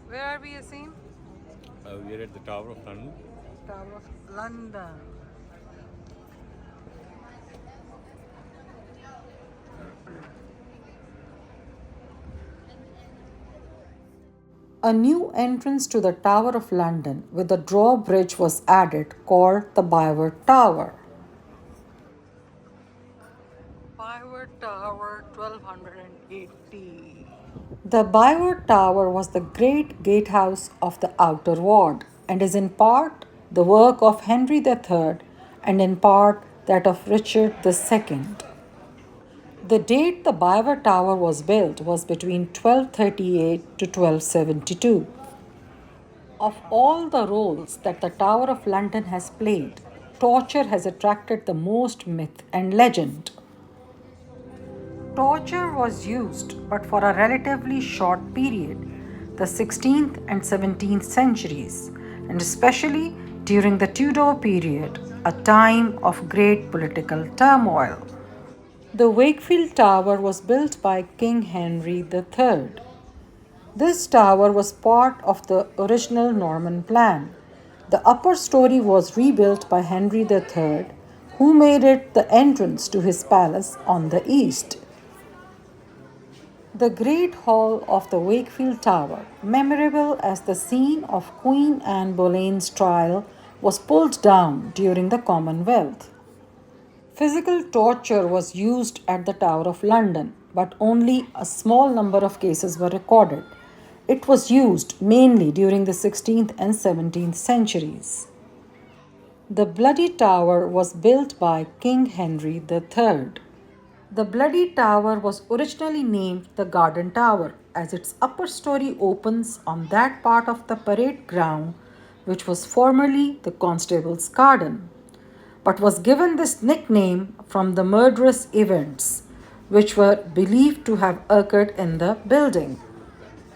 Where are we, Yasin? We are at the Tower of London. Tower of London. A new entrance to the Tower of London with a drawbridge was added called the Byward Tower. Byward Tower 1280. The Byward Tower was the great gatehouse of the Outer Ward and is in part the work of Henry III and in part that of Richard II. The date the Byward Tower was built was between 1238 to 1272. Of all the roles that the Tower of London has played, torture has attracted the most myth and legend. Torture was used, but for a relatively short period, the 16th and 17th centuries, and especially during the Tudor period, a time of great political turmoil. The Wakefield Tower was built by King Henry III. This tower was part of the original Norman plan. The upper story was rebuilt by Henry III, who made it the entrance to his palace on the east. The Great Hall of the Wakefield Tower, memorable as the scene of Queen Anne Boleyn's trial, was pulled down during the Commonwealth. Physical torture was used at the Tower of London, but only a small number of cases were recorded. It was used mainly during the 16th and 17th centuries. The Bloody Tower was built by King Henry III. The Bloody Tower was originally named the Garden Tower, as its upper story opens on that part of the parade ground which was formerly the Constable's Garden, but was given this nickname from the murderous events which were believed to have occurred in the building.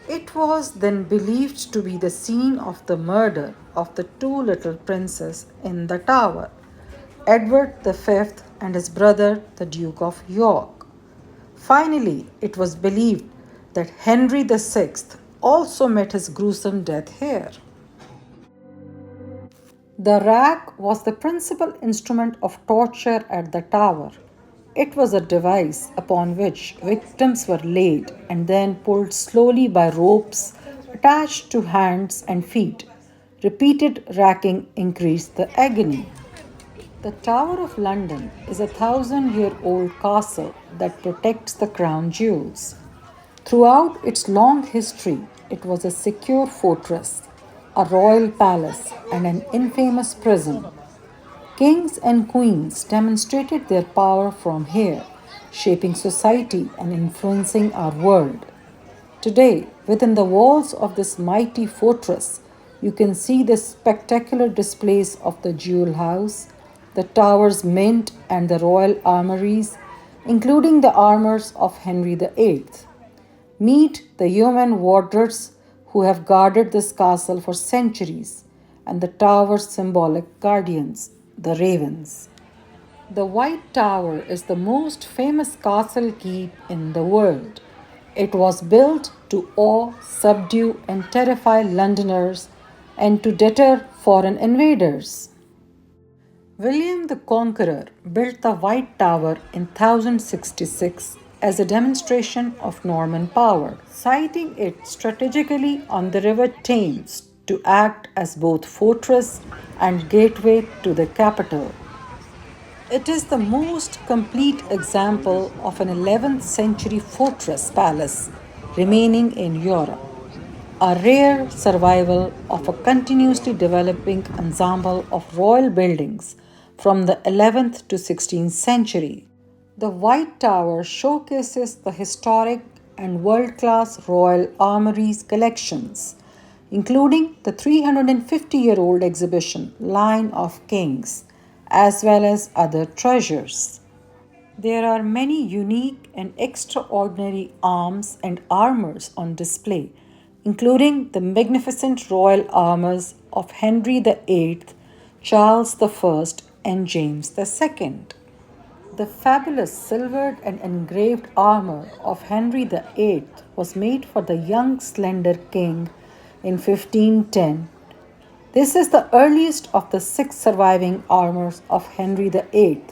It was then believed to be the scene of the murder of the two little princes in the tower, Edward V and his brother, the Duke of York. Finally, it was believed that Henry VI also met his gruesome death here. The rack was the principal instrument of torture at the tower. It was a device upon which victims were laid and then pulled slowly by ropes attached to hands and feet. Repeated racking increased the agony. The Tower of London is a 1,000-year-old castle that protects the crown jewels. Throughout its long history, it was a secure fortress, a royal palace, and an infamous prison. Kings and queens demonstrated their power from here, shaping society and influencing our world. Today, within the walls of this mighty fortress, you can see the spectacular displays of the Jewel House, the Tower's Mint, and the royal armories, including the armors of Henry VIII. Meet the yeoman warders who have guarded this castle for centuries, and the tower's symbolic guardians, the ravens. The White Tower is the most famous castle keep in the world. It was built to awe, subdue, and terrify Londoners and to deter foreign invaders. William the Conqueror built the White Tower in 1066 as a demonstration of Norman power, siting it strategically on the River Thames to act as both fortress and gateway to the capital. It is the most complete example of an 11th century fortress palace remaining in Europe, a rare survival of a continuously developing ensemble of royal buildings from the 11th to 16th century. The White Tower showcases the historic and world class Royal Armouries collections, including the 350-year-old exhibition Line of Kings, as well as other treasures. There are many unique and extraordinary arms and armors on display, including the magnificent royal armors of Henry VIII, Charles I, and James II. The fabulous silvered and engraved armor of Henry VIII was made for the young, slender king in 1510. This is the earliest of the six surviving armors of Henry VIII,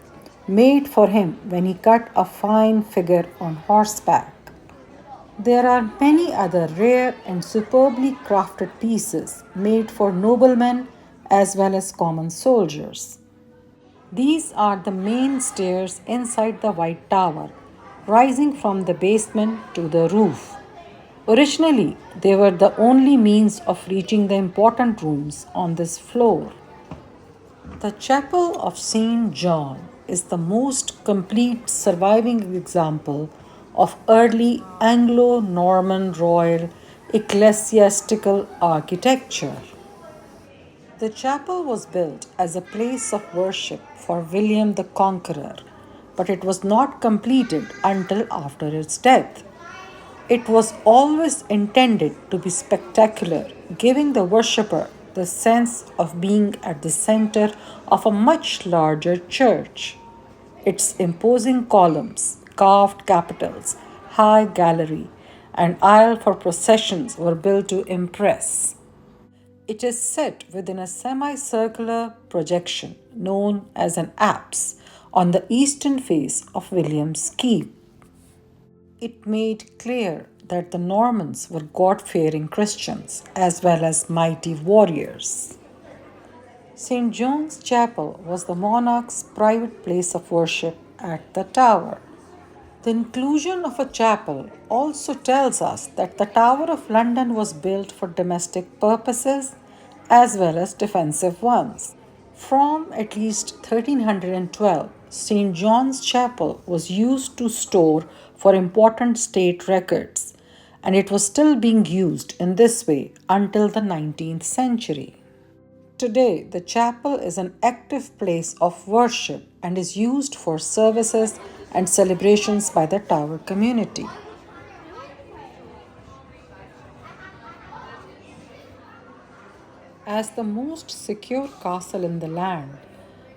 made for him when he cut a fine figure on horseback. There are many other rare and superbly crafted pieces made for noblemen as well as common soldiers. These are the main stairs inside the White Tower, rising from the basement to the roof. Originally, they were the only means of reaching the important rooms on this floor. The Chapel of St. John is the most complete surviving example of early Anglo Norman royal ecclesiastical architecture. The chapel was built as a place of worship for William the Conqueror, but it was not completed until after its death. It was always intended to be spectacular, giving the worshipper the sense of being at the center of a much larger church. Its imposing columns, carved capitals, high gallery, and aisle for processions were built to impress. It is set within a semicircular projection known as an apse on the eastern face of William's Keep. It made clear that the Normans were God fearing Christians as well as mighty warriors. St. John's Chapel was the monarch's private place of worship at the Tower. The inclusion of a chapel also tells us that the Tower of London was built for domestic purposes as well as defensive ones. From at least 1312, St. John's Chapel was used to store for important state records, and it was still being used in this way until the 19th century. Today, the chapel is an active place of worship and is used for services and celebrations by the Tower community. As the most secure castle in the land,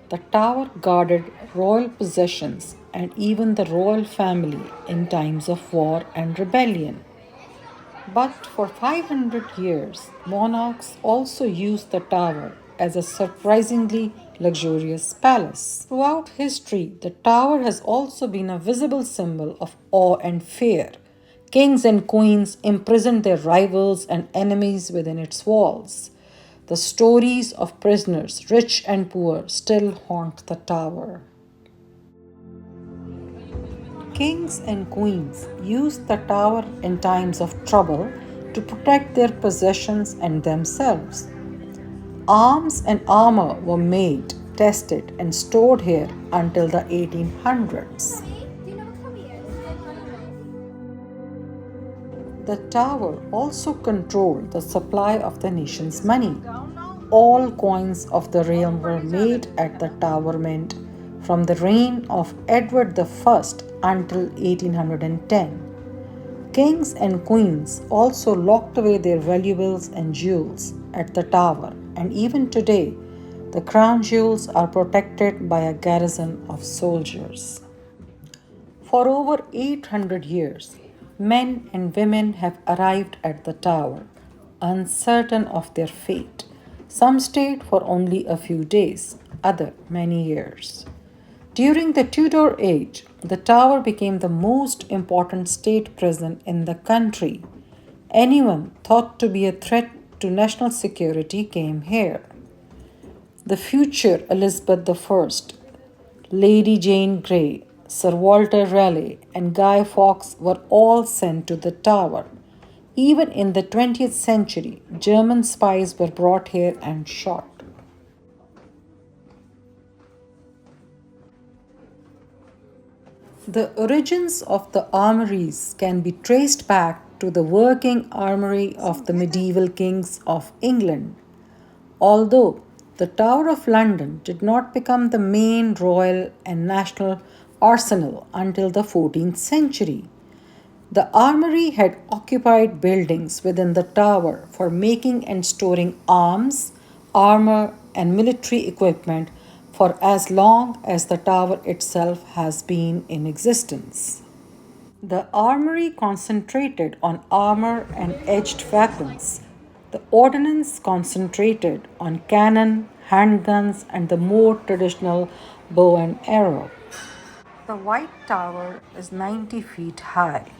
the tower guarded royal possessions and even the royal family in times of war and rebellion. But for 500 years, monarchs also used the tower as a surprisingly luxurious palace. Throughout history, the tower has also been a visible symbol of awe and fear. Kings and queens imprisoned their rivals and enemies within its walls. The stories of prisoners, rich and poor, still haunt the tower. Kings and queens used the tower in times of trouble to protect their possessions and themselves. Arms and armor were made, tested, and stored here until the 1800s. The tower also controlled the supply of the nation's money. All coins of the realm were made at the Tower Mint from the reign of Edward I until 1810. Kings and queens also locked away their valuables and jewels at the tower, and even today, the crown jewels are protected by a garrison of soldiers. For over 800 years, men and women have arrived at the tower, uncertain of their fate. Some stayed for only a few days, other many years. During the Tudor age, the tower became the most important state prison in the country. Anyone thought to be a threat to national security came here. The future Elizabeth I, Lady Jane Grey, Sir Walter Raleigh, and Guy Fawkes were all sent to the tower. Even in the 20th century, German spies were brought here and shot. The origins of the armories can be traced back to the working armory of the medieval kings of England. Although the Tower of London did not become the main royal and national arsenal until the 14th century, the armory had occupied buildings within the tower for making and storing arms, armor, and military equipment for as long as the tower itself has been in existence. The armory concentrated on armor and edged weapons. The ordnance concentrated on cannon, handguns, and the more traditional bow and arrow. The White Tower is 90 feet high.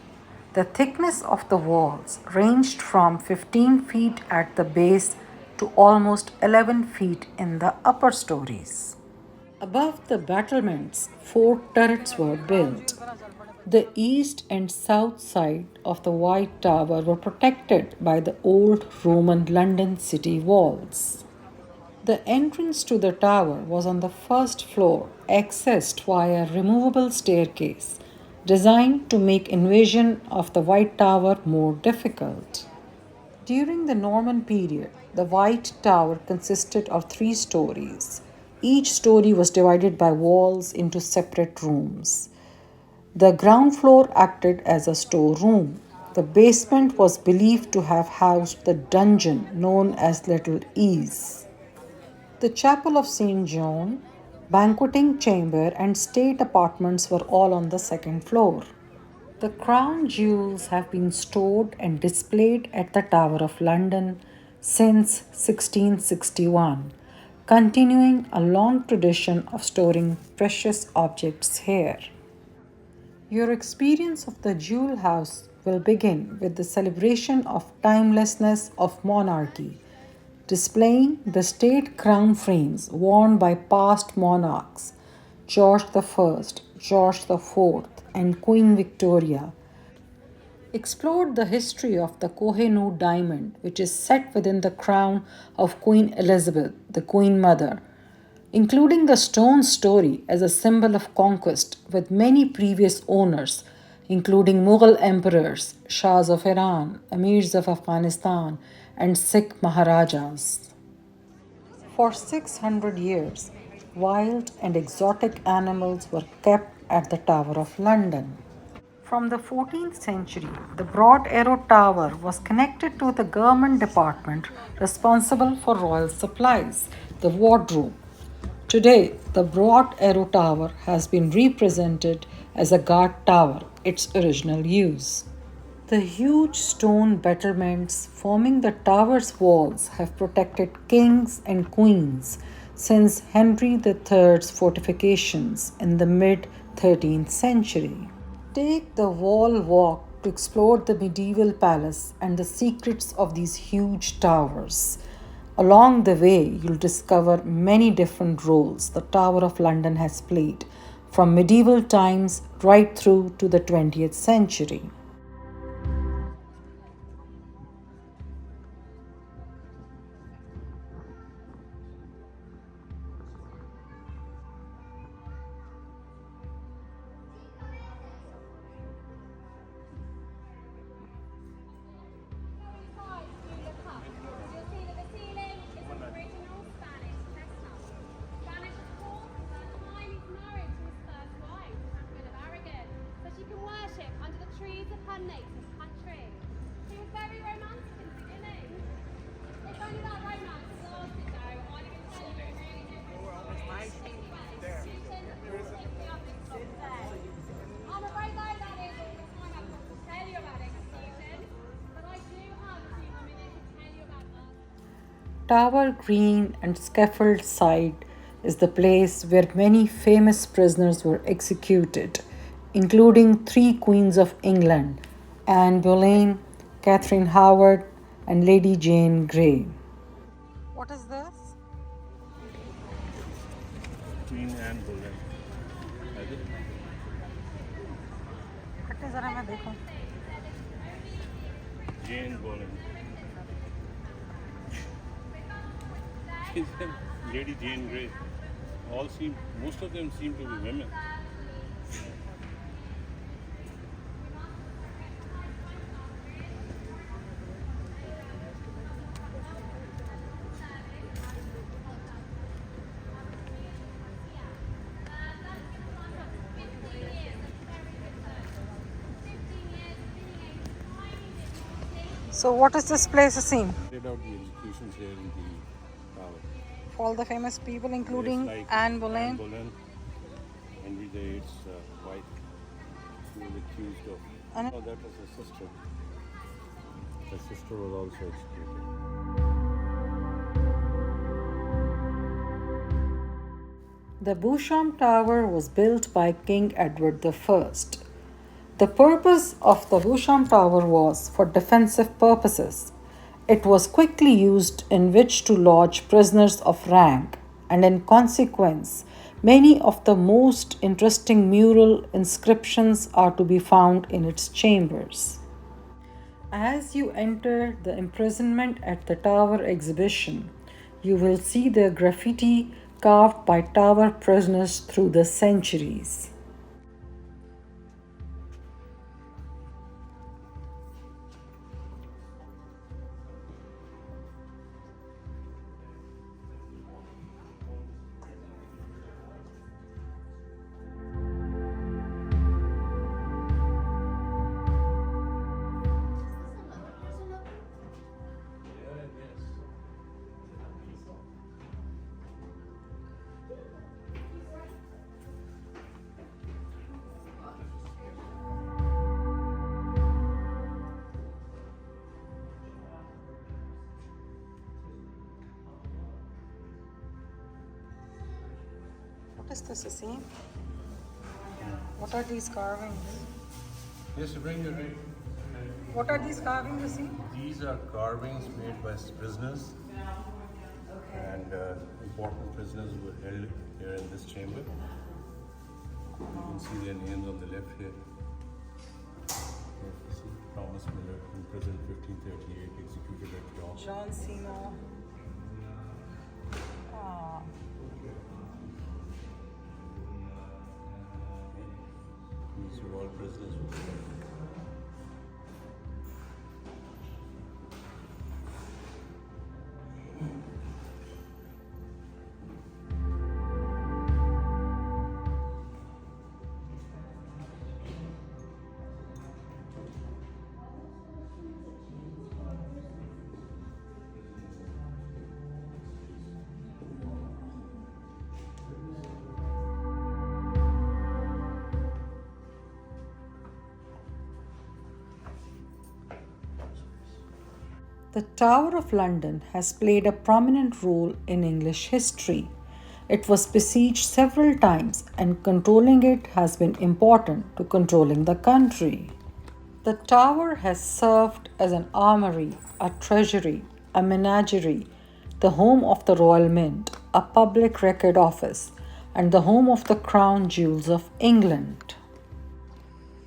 The thickness of the walls ranged from 15 feet at the base to almost 11 feet in the upper stories. Above the battlements, four turrets were built. The east and south side of the White Tower were protected by the old Roman London city walls. The entrance to the tower was on the first floor, accessed via a removable staircase, designed to make invasion of the White Tower more difficult. During the Norman period, the White Tower consisted of three stories. Each story was divided by walls into separate rooms. The ground floor acted as a storeroom. The basement was believed to have housed the dungeon known as Little Ease. The chapel of St. John, banqueting chamber, and state apartments were all on the second floor. The crown jewels have been stored and displayed at the Tower of London since 1661, continuing a long tradition of storing precious objects here. Your experience of the Jewel House will begin with the celebration of timelessness of monarchy, displaying the state crown frames worn by past monarchs George I, George IV, and Queen Victoria. Explored the history of the Kohinoor diamond, which is set within the crown of Queen Elizabeth, the Queen Mother, including the stone story as a symbol of conquest with many previous owners, including Mughal emperors, Shahs of Iran, Amirs of Afghanistan, and Sikh Maharajas. For 600 years, wild and exotic animals were kept at the Tower of London. From the 14th century, the Broad Arrow Tower was connected to the government department responsible for royal supplies, the wardrobe. Today, the Broad Arrow Tower has been represented as a guard tower, its original use. The huge stone battlements forming the tower's walls have protected kings and queens since Henry III's fortifications in the mid 13th century. Take the wall walk to explore the medieval palace and the secrets of these huge towers. Along the way, you'll discover many different roles the Tower of London has played, from medieval times right through to the 20th century. Tower Green and Scaffold Side is the place where many famous prisoners were executed, including three queens of England: Anne Boleyn, Catherine Howard, and Lady Jane Grey. What is this? Queen Anne Boleyn. Has it? हटे जरा मैं देखूं. Jane Boleyn. Lady Jane Grey. Most of them seem to be women. So, what is this place scene? Carried out the executions here in the tower. All the famous people, including Yes, like Anne Boleyn. Anne Boleyn, Henry VIII's wife, who was accused of. And Oh, that was her sister. Her sister was also executed. The Beauchamp Tower was built by King Edward I. The purpose of the Beauchamp Tower was for defensive purposes. It was quickly used in which to lodge prisoners of rank, and in consequence, many of the most interesting mural inscriptions are to be found in its chambers. As you enter the imprisonment at the Tower exhibition, you will see the graffiti carved by Tower prisoners through the centuries. What is this, Asim? What are these carvings? Yes, bring your right. What are these carvings, Asim? These are carvings made by prisoners, and important prisoners were held here in this chamber. You can see their names on the left here. Here you see Thomas Miller, imprisoned 1538, executed at York. John Seymour. Ah. These are all prisoners. The Tower of London has played a prominent role in English history. It was besieged several times, and controlling it has been important to controlling the country. The tower has served as an armory, a treasury, a menagerie, the home of the Royal Mint, a public record office, and the home of the crown jewels of England.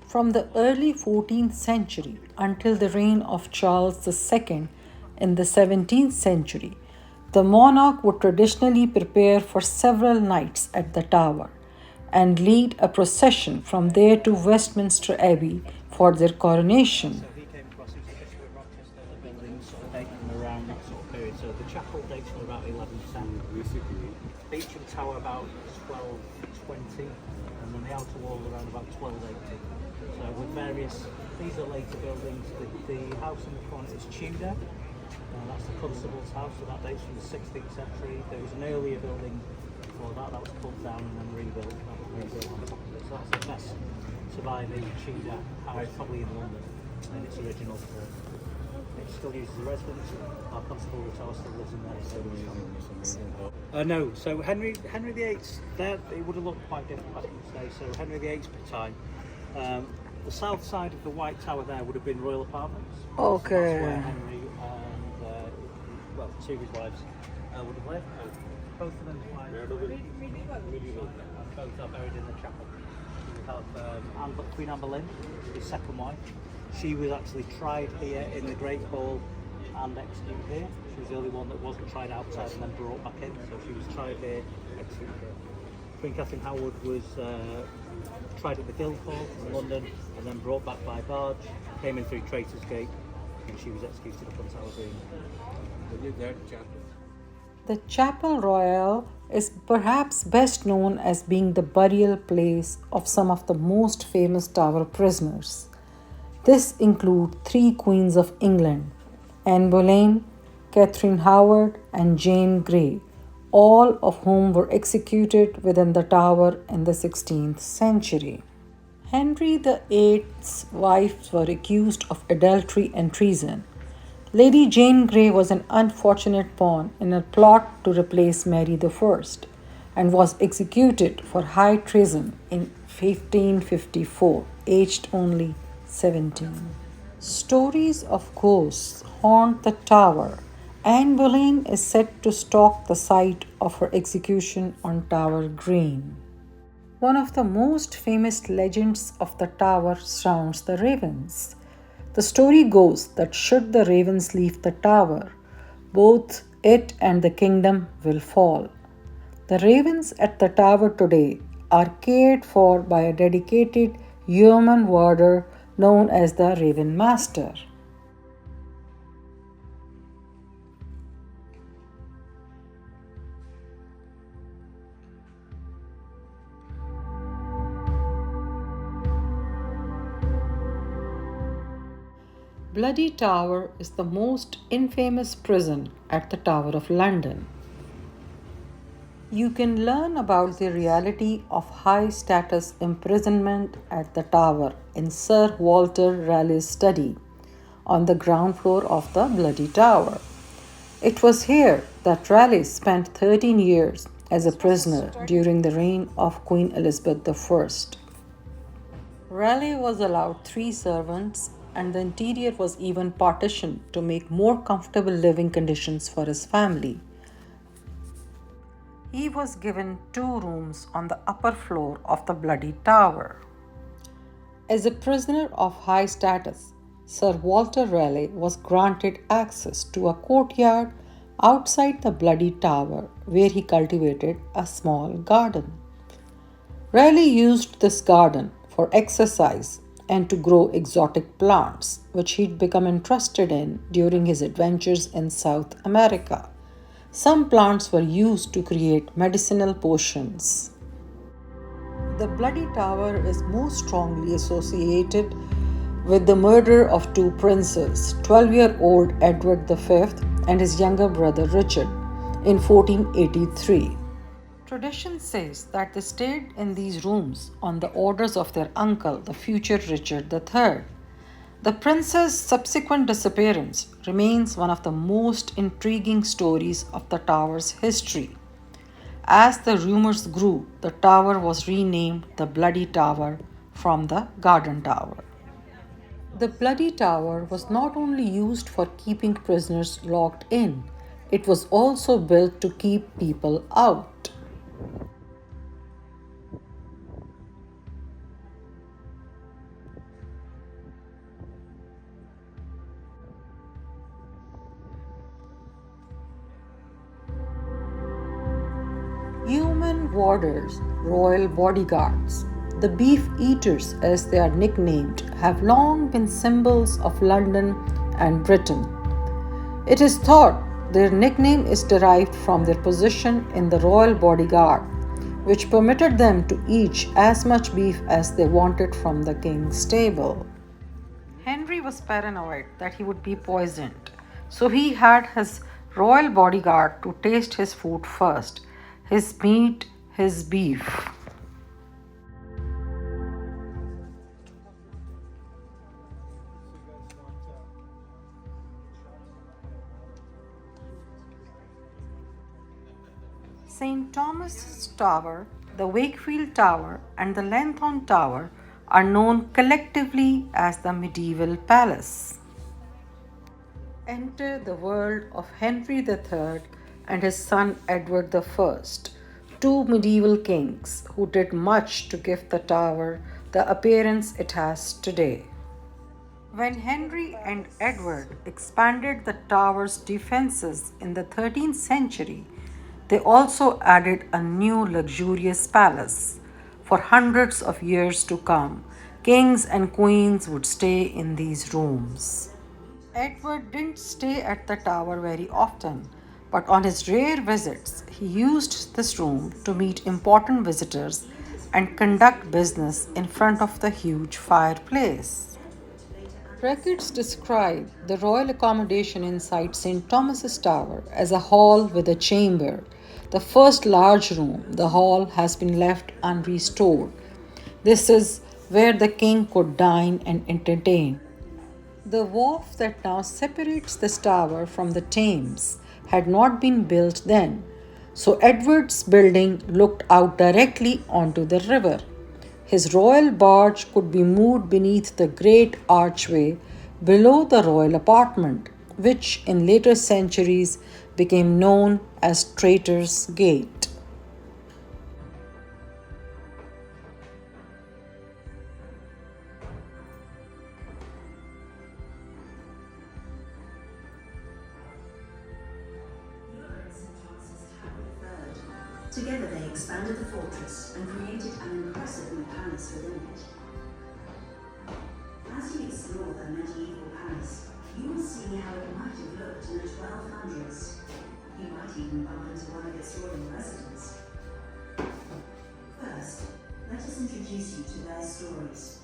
From the early 14th century until the reign of Charles II in the 17th century, the monarch would traditionally prepare for several nights at the Tower and lead a procession from there to Westminster Abbey for their coronation. So he came across, he was the Bishop of Rochester, the buildings sort of date from around that sort of period. So the chapel dates from about 1110. Basically, Beauchamp Tower about 1220, and then the outer wall around about 1280. So with various, these are later buildings. The house in the front is Tudor. That's the Constable's house, so that dates from the 16th century. There was an earlier building before that was pulled down and then rebuilt. That was rebuilt on top of it. So that's the best surviving Tudor house, probably in London, in its original form. It's still used as a residence. Our Constable Tower still lives in there. No, so Henry VIII, there it would have looked quite different back in the day. So Henry VIII's time. The south side of the White Tower there would have been royal apartments. Okay. So that's where Henry and well, two of his wives would have lived. Both of them quite medieval. And both are buried in the chapel. We have Queen Anne Boleyn, his second wife. She was actually tried here in the Great Hall and executed here. She was the only one that wasn't tried outside and then brought back in. So she was tried here, executed here. Queen Catherine Howard was tried at the Guildhall in London and then brought back by barge, came in through Traitors Gate, and she was executed up on Tower Green. The Chapel Royal is perhaps best known as being the burial place of some of the most famous Tower prisoners. This includes three Queens of England, Anne Boleyn, Catherine Howard, and Jane Grey, all of whom were executed within the Tower in the 16th century. Henry VIII's wives were accused of adultery and treason. Lady Jane Grey was an unfortunate pawn in a plot to replace Mary I, and was executed for high treason in 1554, aged only 17. Stories of ghosts haunt the tower. Anne Boleyn is said to stalk the site of her execution on Tower Green. One of the most famous legends of the tower surrounds the ravens. The story goes that should the ravens leave the tower, both it and the kingdom will fall. The ravens at the tower today are cared for by a dedicated yeoman warder known as the Raven Master. Bloody Tower is the most infamous prison at the Tower of London. You can learn about the reality of high status imprisonment at the Tower in Sir Walter Raleigh's study on the ground floor of the Bloody Tower. It was here that Raleigh spent 13 years as a prisoner during the reign of Queen Elizabeth I. Raleigh was allowed 3 servants, and the interior was even partitioned to make more comfortable living conditions for his family. He was given 2 rooms on the upper floor of the Bloody Tower. As a prisoner of high status, Sir Walter Raleigh was granted access to a courtyard outside the Bloody Tower where he cultivated a small garden. Raleigh used this garden for exercise and to grow exotic plants, which he'd become interested in during his adventures in South America. Some plants were used to create medicinal potions. The Bloody Tower is most strongly associated with the murder of 2 princes, 12-year-old Edward V and his younger brother Richard, in 1483. Tradition says that they stayed in these rooms on the orders of their uncle, the future Richard III. The prince's subsequent disappearance remains one of the most intriguing stories of the tower's history. As the rumors grew, the tower was renamed the Bloody Tower from the Garden Tower. The Bloody Tower was not only used for keeping prisoners locked in, it was also built to keep people out. Human warders, royal bodyguards, the beef eaters as they are nicknamed, have long been symbols of London and Britain. It is thought their nickname is derived from their position in the royal bodyguard, which permitted them to eat as much beef as they wanted from the king's table. Henry was paranoid that he would be poisoned, so he had his royal bodyguard to taste his food first, his meat, his beef. St. Thomas's Tower, the Wakefield Tower, and the Lanthorn Tower are known collectively as the Medieval Palace. Enter the world of Henry III and his son Edward I, 2 medieval kings who did much to give the tower the appearance it has today. When Henry and Edward expanded the tower's defenses in the 13th century, they also added a new luxurious palace. For hundreds of years to come, kings and queens would stay in these rooms. Edward didn't stay at the tower very often, but on his rare visits, he used this room to meet important visitors and conduct business in front of the huge fireplace. Records describe the royal accommodation inside St. Thomas's Tower as a hall with a chamber. The first large room, the hall, has been left unrestored. This is where the king could dine and entertain. The wharf that now separates this tower from the Thames had not been built then, So Edward's building looked out directly onto the river. His royal barge could be moved beneath the great archway below the royal apartment, which in later centuries became known as Traitor's Gate. Together they expanded the fortress and created an impressive new palace within it. As you explore the medieval palace, you will see how it might have looked in the 1200s. You might even bump into one of its royal residents. First, let us introduce you to their stories.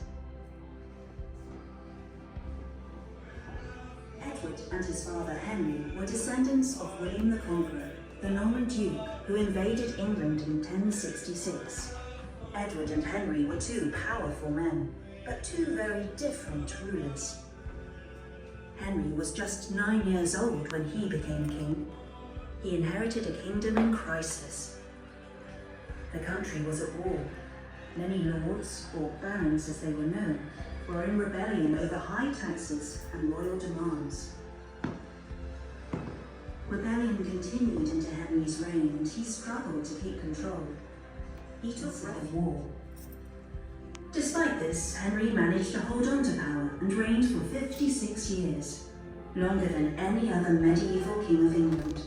Edward and his father Henry were descendants of William the Conqueror, the Norman Duke who invaded England in 1066. Edward and Henry were two powerful men, but two very different rulers. Henry was just 9 years old when he became king. He inherited a kingdom in crisis. The country was at war. Many lords, or barons as they were known, were in rebellion over high taxes and royal demands. Rebellion continued into Henry's reign and he struggled to keep control. He took refuge in war. Despite this, Henry managed to hold on to power and reigned for 56 years, longer than any other medieval king of England.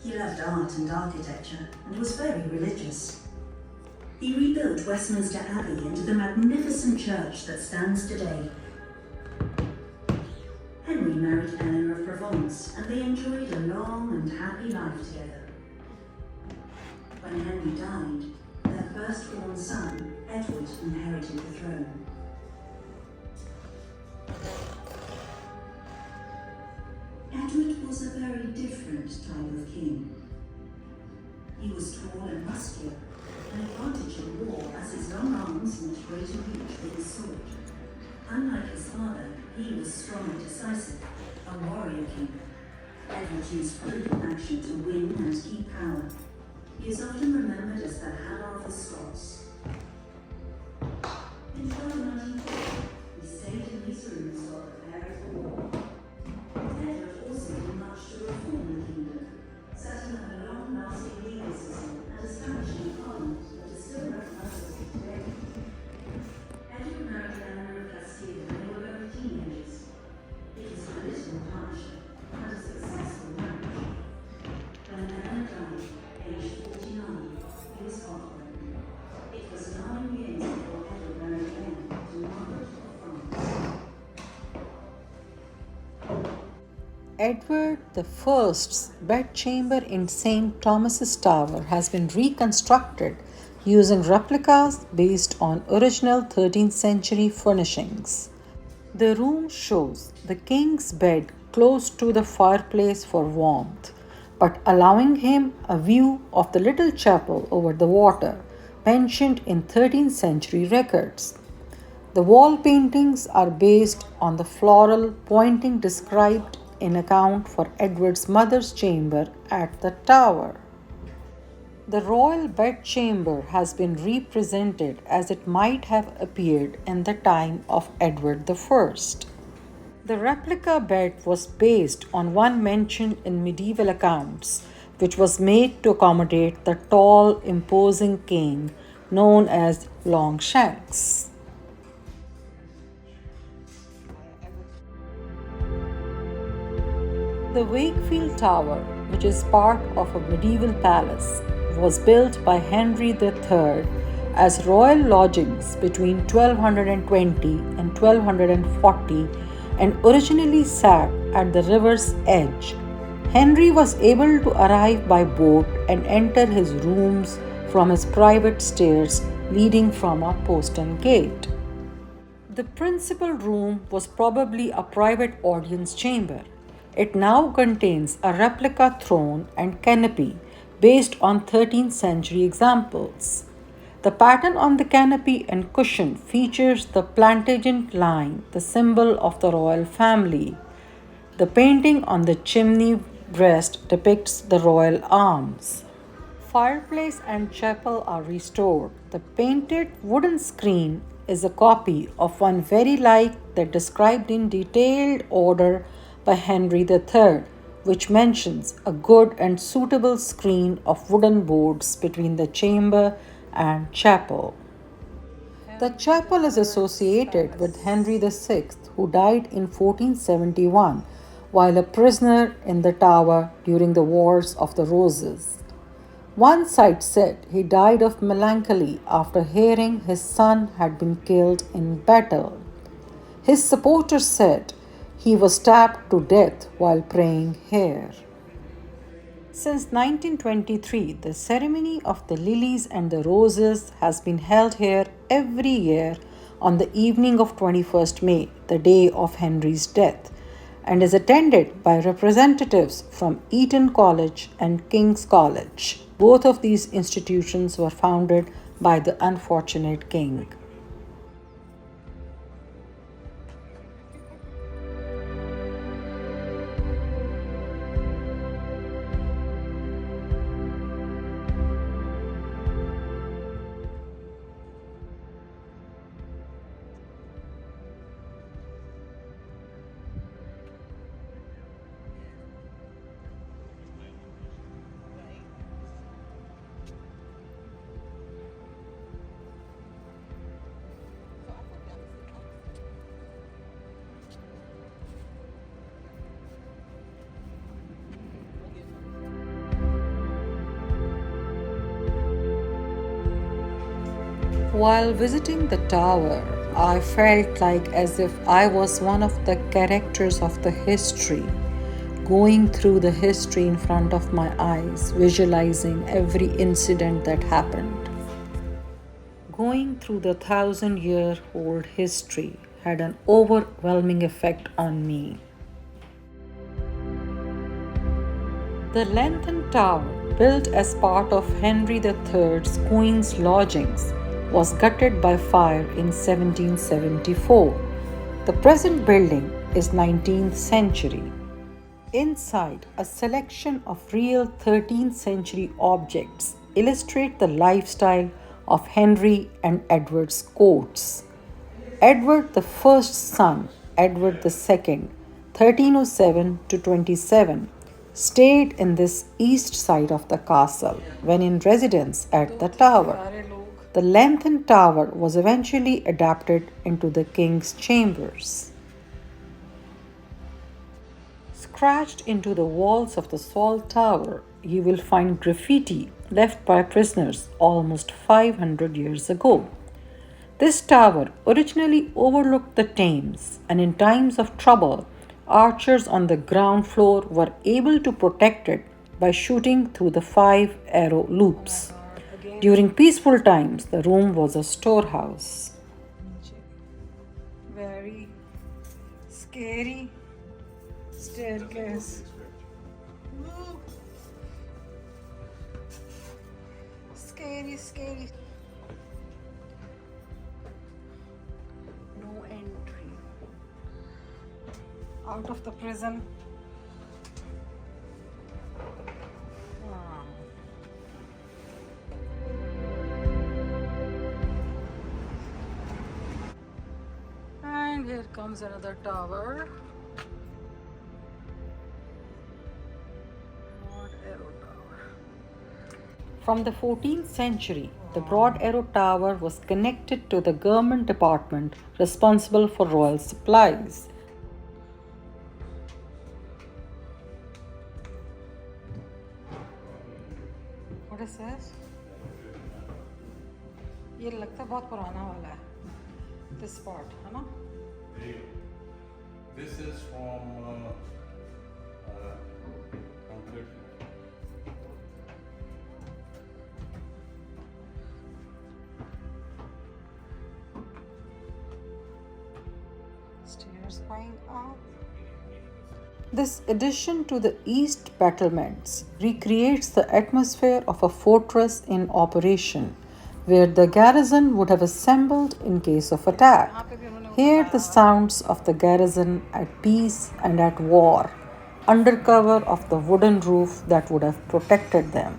He loved art and architecture and was very religious. He rebuilt Westminster Abbey into the magnificent church that stands today. Henry married Eleanor of Provence and they enjoyed a long and happy life together. When Henry died, their firstborn son, Edward, inherited the throne. Edward was a very different type of king. He was tall and muscular, an advantage in war as his long arms meant greater reach with his sword. Unlike his father, he was strong and decisive, a warrior king. Edward used brutal action to win and keep power. He is often remembered as the Hammer of the Scots. In 1294, he stayed in his rooms while preparing for war. Edward also did much to reform the kingdom, setting up a long-lasting legal system and establishing a parliament that is still recognizable today. Edward married Eleanor of Castile when they were both teenagers. It was a political partnership and a successful marriage. When Eleanor died, aged 49, he was heartbroken. It was 9 years before Edward married again to Margaret of France. Edward I's bedchamber in St. Thomas's Tower has been reconstructed using replicas based on original 13th century furnishings. The room shows the king's bed close to the fireplace for warmth, but allowing him a view of the little chapel over the water mentioned in 13th century records. The wall paintings are based on the floral pointing described in account for Edward's mother's chamber at the tower. The royal bedchamber has been represented as it might have appeared in the time of Edward I. The replica bed was based on one mentioned in medieval accounts, which was made to accommodate the tall, imposing king known as Longshanks. The Wakefield Tower, which is part of a medieval palace, was built by Henry III as royal lodgings between 1220 and 1240 and originally sat at the river's edge. Henry was able to arrive by boat and enter his rooms from his private stairs leading from a postern gate. The principal room was probably a private audience chamber. It now contains a replica throne and canopy based on 13th century examples. The pattern on the canopy and cushion features the Plantagenet line, the symbol of the royal family. The painting on the chimney breast depicts the royal arms. Fireplace and chapel are restored. The painted wooden screen is a copy of one very like that described in detailed order by Henry III, which mentions a good and suitable screen of wooden boards between the chamber and chapel. The chapel is associated with Henry VI, who died in 1471 while a prisoner in the Tower during the Wars of the Roses. One side said he died of melancholy after hearing his son had been killed in battle. His supporters said he was stabbed to death while praying here. Since 1923, the ceremony of the lilies and the roses has been held here every year on the evening of 21st May, the day of Henry's death, and is attended by representatives from Eton College and King's College. Both of these institutions were founded by the unfortunate king. While visiting the tower, I felt like as if I was one of the characters of the history, going through the history in front of my eyes, visualizing every incident that happened. Going through the 1,000-year-old history had an overwhelming effect on me. The Lantern Tower, built as part of Henry III's Queen's Lodgings, was gutted by fire in 1774. The present building is 19th century. Inside, a selection of real 13th century objects illustrate the lifestyle of Henry and Edward's courts. Edward the First's son, Edward II, 1307 to 27, stayed in this east side of the castle when in residence at the tower. The Lantern Tower was eventually adapted into the king's chambers. Scratched into the walls of the Salt Tower, you will find graffiti left by prisoners almost 500 years ago. This tower originally overlooked the Thames, and in times of trouble, archers on the ground floor were able to protect it by shooting through the 5 arrow loops. During peaceful times, the room was a storehouse. Very scary staircase. Scary. No entry. Out of the prison. And here comes another tower. Broad Arrow Tower. From the 14th century, the Broad Arrow Tower was connected to the government department responsible for royal supplies. What is this? ये लगता है बहुत पुराना वाला है. This part, है ना? This is from Turkey. Stairs going up. This addition to the east battlements recreates the atmosphere of a fortress in operation, where the garrison would have assembled in case of attack. Hear the sounds of the garrison at peace and at war. under cover of the wooden roof that would have protected them.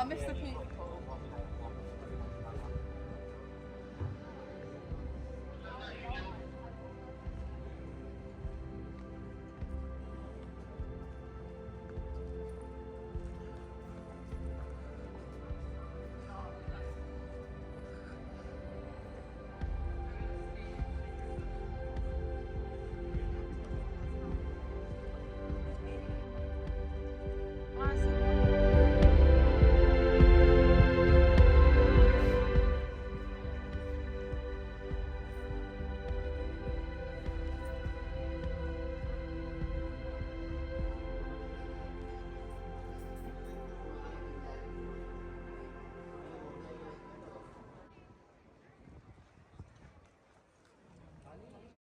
I missed the point.